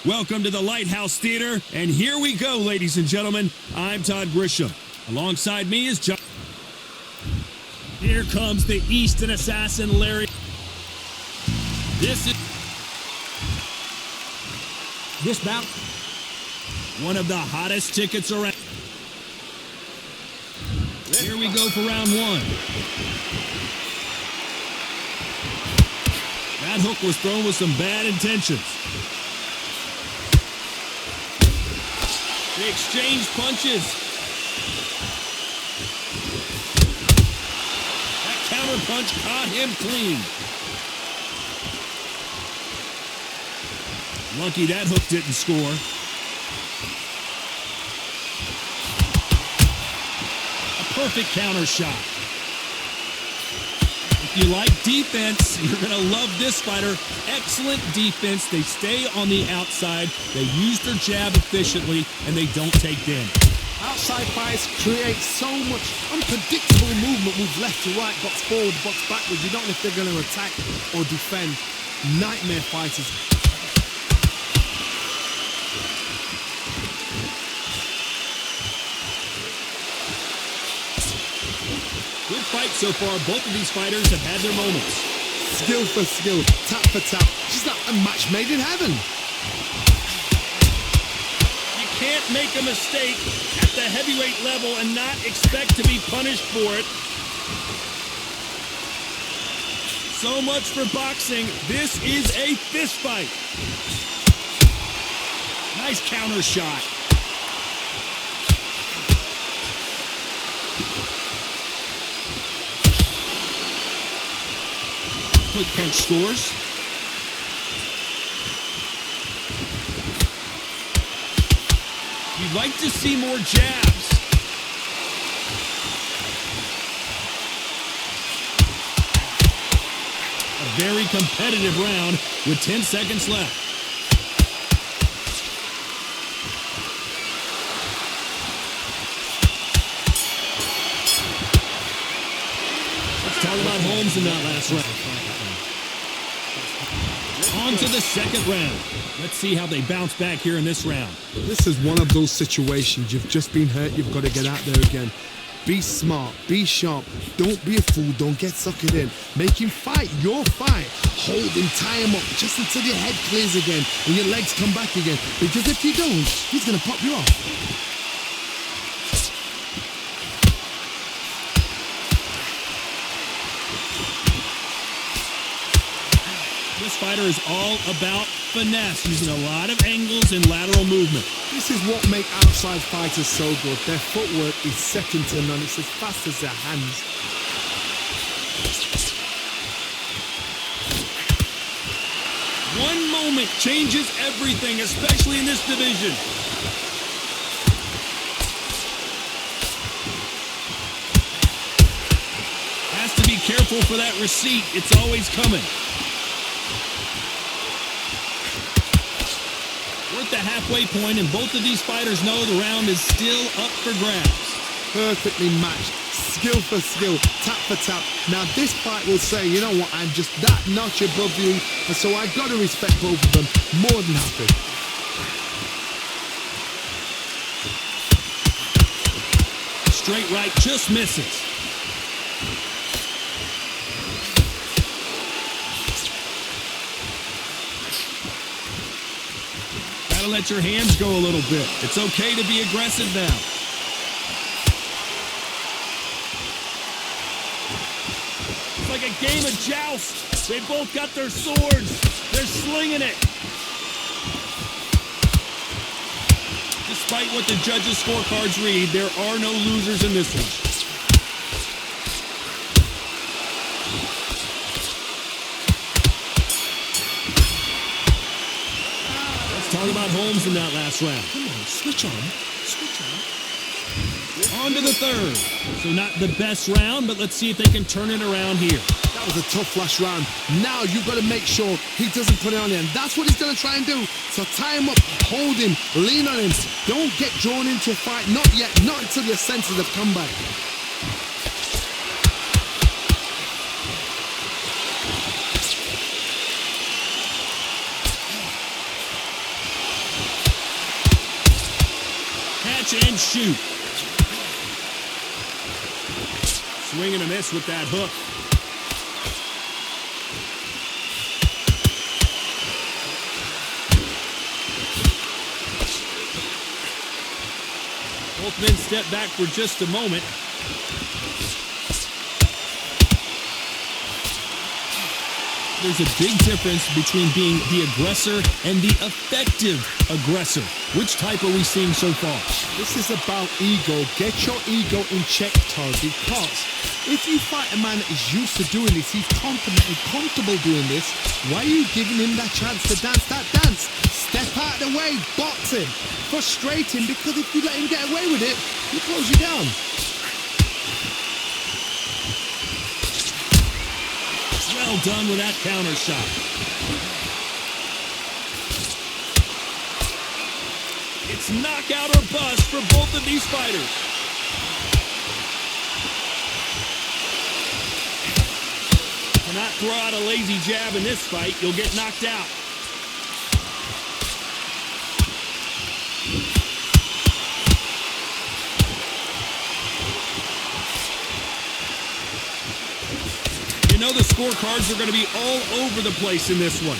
Welcome to the Lighthouse Theater, and here we go, ladies and gentlemen. I'm Todd Grisham. Alongside me is John. Here comes the Easton assassin, Larry. This bout, one of the hottest tickets around. Here we go for round one. That hook was thrown with some bad intentions. They exchanged punches. That counter punch caught him clean. Lucky that hook didn't score. A perfect counter shot. If you like defense, you're going to love this fighter. Excellent defense. They stay on the outside. They use their jab efficiently, and they don't take damage. Outside fights create so much unpredictable movement. Move left to right, box forward, box backwards. You don't know if they're going to attack or defend. Nightmare fighters. Good fight so far. Both of these fighters have had their moments. Skill for skill, tap for tap. She's like a match made in heaven. You can't make a mistake at the heavyweight level and not expect to be punished for it. So much for boxing. This is a fist fight. Nice counter shot. Quick punch scores. You'd like to see more jabs. A very competitive round with 10 seconds left. Let's talk about Holmes in that last round. On to the second round. Let's see how they bounce back here in this round. This is one of those situations. You've just been hurt. You've got to get out there again. Be smart. Be sharp. Don't be a fool. Don't get suckered in. Make him fight your fight. Hold him, tie him up just until your head clears again and your legs come back again. Because if you don't, he's going to pop you off. This fighter is all about finesse, using a lot of angles and lateral movement. This is what makes outside fighters so good. Their footwork is second to none. It's as fast as their hands. One moment changes everything, especially in this division. Has to be careful for that receipt. It's always coming. We're at the halfway point, and both of these fighters know the round is still up for grabs. Perfectly matched. Skill for skill, tap for tap. Now this fight will say, you know what, I'm just that notch above you, and so I got to respect both of them. More than happy. Straight right just misses. Gotta let your hands go a little bit. It's okay to be aggressive now. It's like a game of joust. They both got their swords. They're slinging it. Despite what the judges' scorecards read, there are no losers in this one. Talk about Holmes in that last round. Come on, switch on. Switch on. On to the third. So not the best round, but let's see if they can turn it around here. That was a tough last round. Now you've got to make sure he doesn't put it on him. That's what he's going to try and do. So tie him up, hold him, lean on him. Don't get drawn into a fight. Not yet. Not until your senses have come back. catch and shoot. Swing and a miss with that hook. Both men step back for just a moment. There's a big difference between being the aggressor and the effective aggressor. Which type are we seeing so far? This is about ego. Get your ego in check, Todd, because if you fight a man that is used to doing this, he's confident and comfortable doing this, why are you giving him that chance to dance that dance? Step out of the way, box him, frustrate him, because if you let him get away with it, he'll close you down. Well done with that counter shot. It's knockout or bust for both of these fighters. Cannot throw out a lazy jab in this fight. You'll get knocked out. You know the scorecards are going to be all over the place in this one.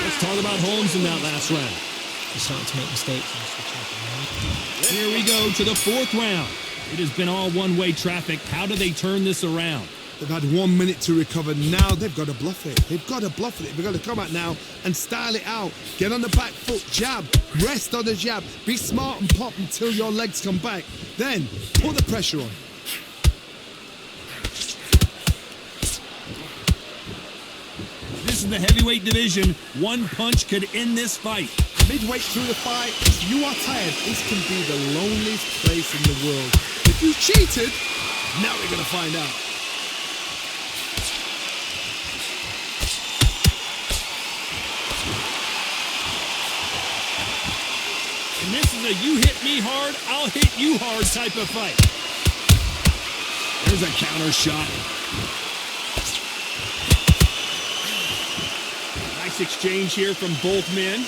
Let's talk about Holmes in that last round. He's starting to make mistakes. Here we go to the fourth round. It has been all one-way traffic. How do they turn this around? They've had 1 minute to recover. Now they've got to bluff it. They've got to bluff it. They've got to come out now and style it out. Get on the back foot, jab, rest on the jab. Be smart and pop until your legs come back. Then put the pressure on. This is the heavyweight division. One punch could end this fight. Midway through the fight, if you are tired, this can be the loneliest place in the world. If you cheated, now we're going to find out. And this is a you hit me hard, I'll hit you hard type of fight. There's a counter shot. Nice exchange here from both men.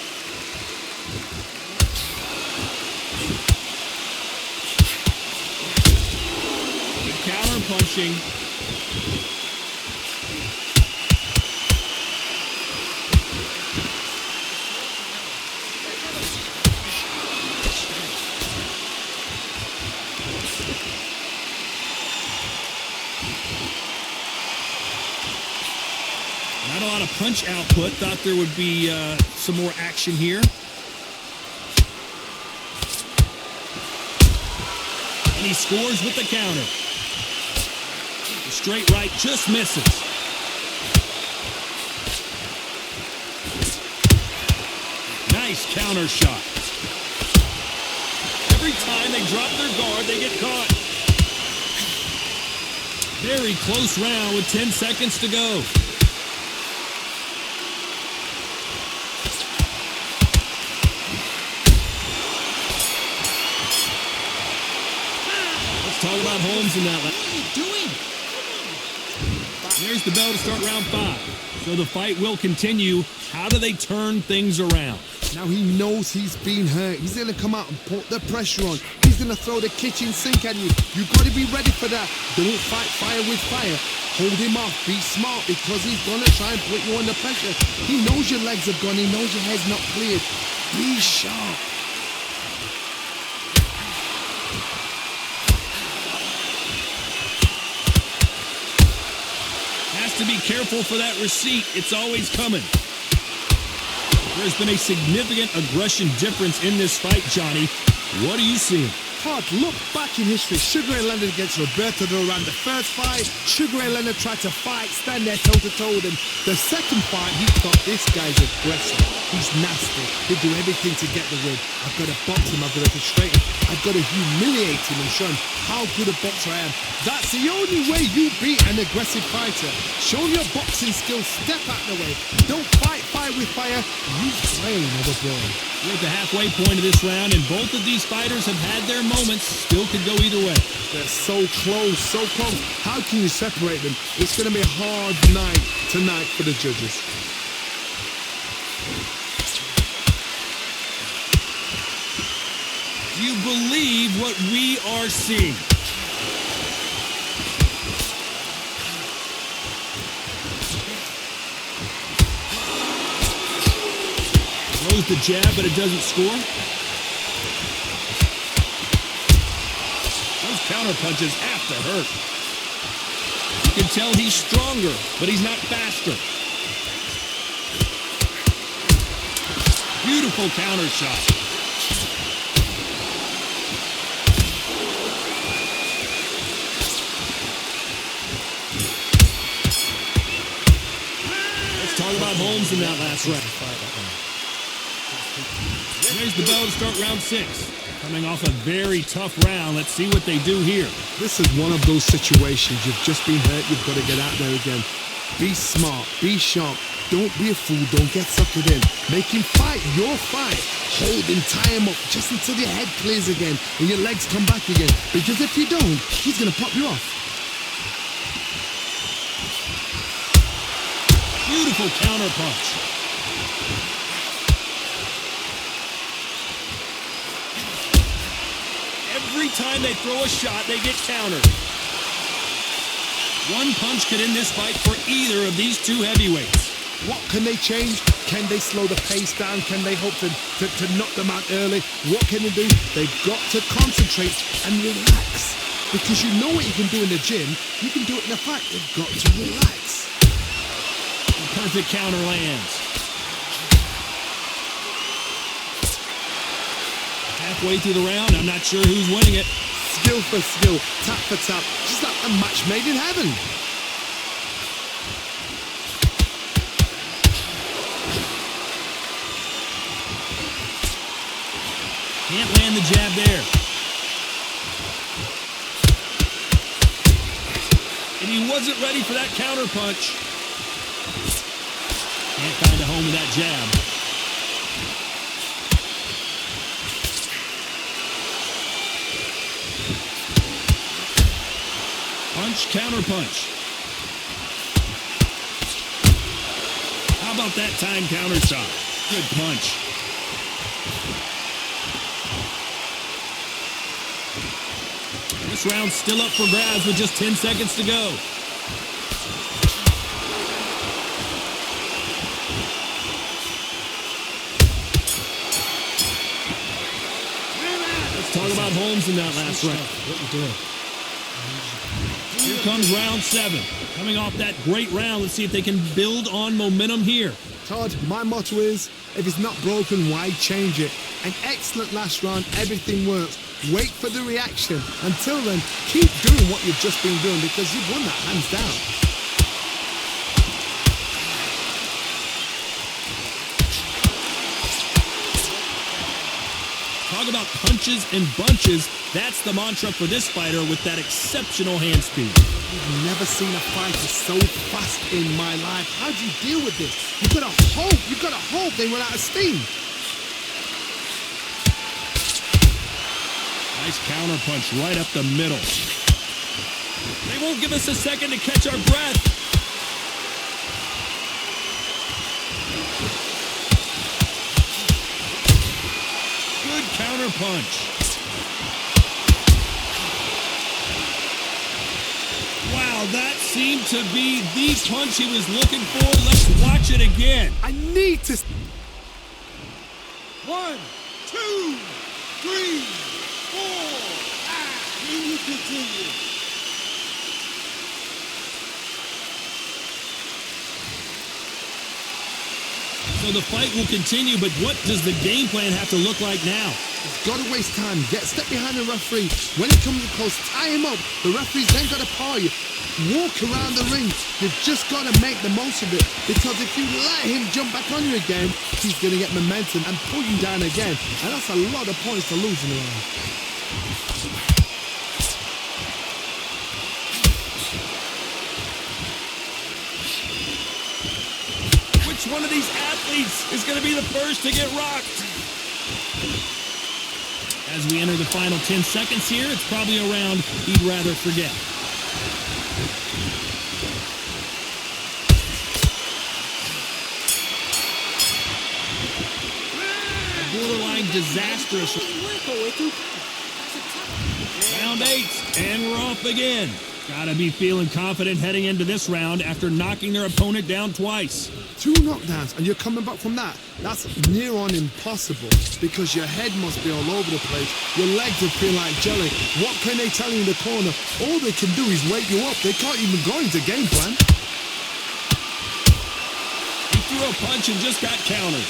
Good counter punching. Not a lot of punch output. Thought there would be some more action here. And he scores with the counter. The straight right just misses. Nice counter shot. Every time they drop their guard, they get caught. Very close round with 10 seconds to go. Talk about Holmes in that. What are you doing? There's the bell to start round 5. So the fight will continue. How do they turn things around? Now he knows he's been hurt. He's going to come out and put the pressure on. He's going to throw the kitchen sink at you. You've got to be ready for that. Don't fight fire with fire. Hold him off. Be smart because he's going to try and put you under pressure. He knows your legs have gone. He knows your head's not cleared. Be sharp. To be careful for that receipt. It's always coming. There's been a significant aggression difference in this fight, Johnny. What are you seeing? Todd, look back in history. Sugar Ray Leonard against Roberto Duran. The first fight, Sugar Ray Leonard tried to fight, stand there toe-to-toe with him. The second fight, he thought this guy's aggressive. He's nasty. He'll do everything to get the win. I've got to box him. I've got to frustrate him. I've got to humiliate him and show him how good a boxer I am. That's the only way you beat an aggressive fighter. Show him your boxing skills. Step out of the way. Don't fight fire with fire. You train overboard. We're at the halfway point of this round, and both of these fighters have had their moments. moments. Still could go either way. They're so close, so close. How can you separate them? It's going to be a hard night tonight for the judges. Do you believe what we are seeing? Throws the jab, but it doesn't score. Those counter punches have to hurt. You can tell he's stronger, but he's not faster. Beautiful counter shot. Let's talk about Holmes in that last round. There's the bell to start round 6. Coming off a very tough round. Let's see what they do here. This is one of those situations. You've just been hurt. You've got to get out there again. Be smart. Be sharp. Don't be a fool. Don't get suckered in. Make him fight your fight. Hold him, tie him up just until your head clears again and your legs come back again. Because if you don't, he's going to pop you off. Beautiful counter punch. Every time they throw a shot, they get countered. One punch could end this fight for either of these two heavyweights. What can they change? Can they slow the pace down? Can they hope to knock them out early? What can they do? They've got to concentrate and relax. Because you know what you can do in the gym, you can do it in a fight. You've got to relax. The perfect counter lands. Halfway through the round, I'm not sure who's winning it. Skill for skill, tap for tap, just like a match made in heaven. Can't land the jab there. And he wasn't ready for that counter punch. Can't find a home with that jab. Punch, counter punch. How about that time counter shot? Good punch. This round's still up for grabs with just 10 seconds to go. Let's talk about Holmes in that last round. What you doing? Here comes round 7. Coming off that great round, let's see if they can build on momentum here. Todd, my motto is, if it's not broken, why change it? An excellent last round, everything works. Wait for the reaction. Until then, keep doing what you've just been doing because you've won that hands down. Talk about punches and bunches. That's the mantra for this fighter with that exceptional hand speed. I've never seen a fighter so fast in my life. How do you deal with this? You've got to hope they run out of steam. Nice counter punch right up the middle. They won't give us a second to catch our breath. Good counter punch. Wow, that seemed to be the punch he was looking for. Let's watch it again. I need to... 1, 2, 3, 4, and we will continue. So the fight will continue, but what does the game plan have to look like now? You've got to waste time. Get a step behind the referee. When it comes close, tie him up. The referee's then got to paw you. Walk around the ring. You've just got to make the most of it. Because if you let him jump back on you again, he's going to get momentum and pull you down again. And that's a lot of points to lose in a round. Which one of these athletes is going to be the first to get rocked? As we enter the final 10 seconds here, it's probably a round he'd rather forget. Borderline disastrous. Round 8, and we're off again. Gotta be feeling confident heading into this round after knocking their opponent down twice. 2 knockdowns and you're coming back from that. That's near on impossible because your head must be all over the place. Your legs will feel like jelly. What can they tell you in the corner? All they can do is wake you up. They can't even go into game plan. He threw a punch and just got countered.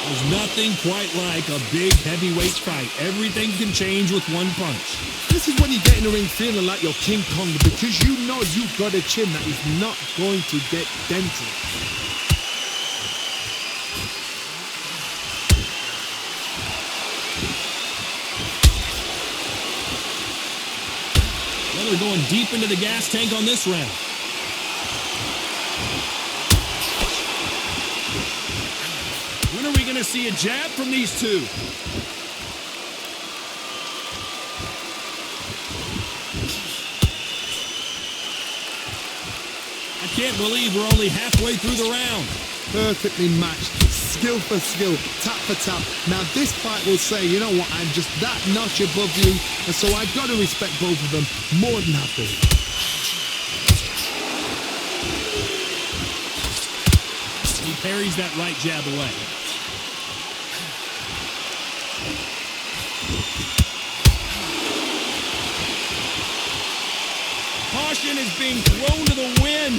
There's nothing quite like a big heavyweight fight. Everything can change with one punch. This is when you get in the ring feeling like you're King Kong because you know you've got a chin that is not going to get dented. Well, they're going deep into the gas tank on this round. When are we going to see a jab from these two? I can't believe we're only halfway through the round. Perfectly matched, skill for skill, tap for tap. Now this fight will say, you know what, I'm just that notch above you, and so I've got to respect both of them more than happy. He parries that right jab away. Caution is being thrown to the wind.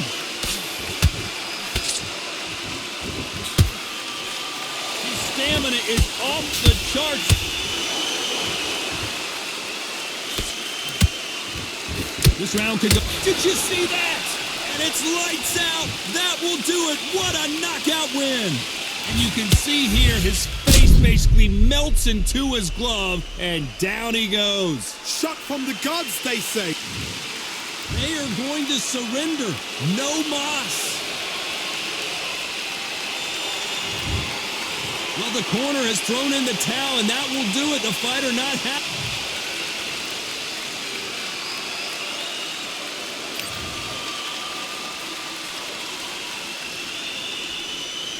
His stamina is off the charts. This round could go. Did you see that? And it's lights out. That will do it. What a knockout win. And you can see here his face basically melts into his glove, and down he goes. Shot from the gods, they say. They are going to surrender. No mas. Well, the corner has thrown in the towel, and that will do it. The fighter not happy.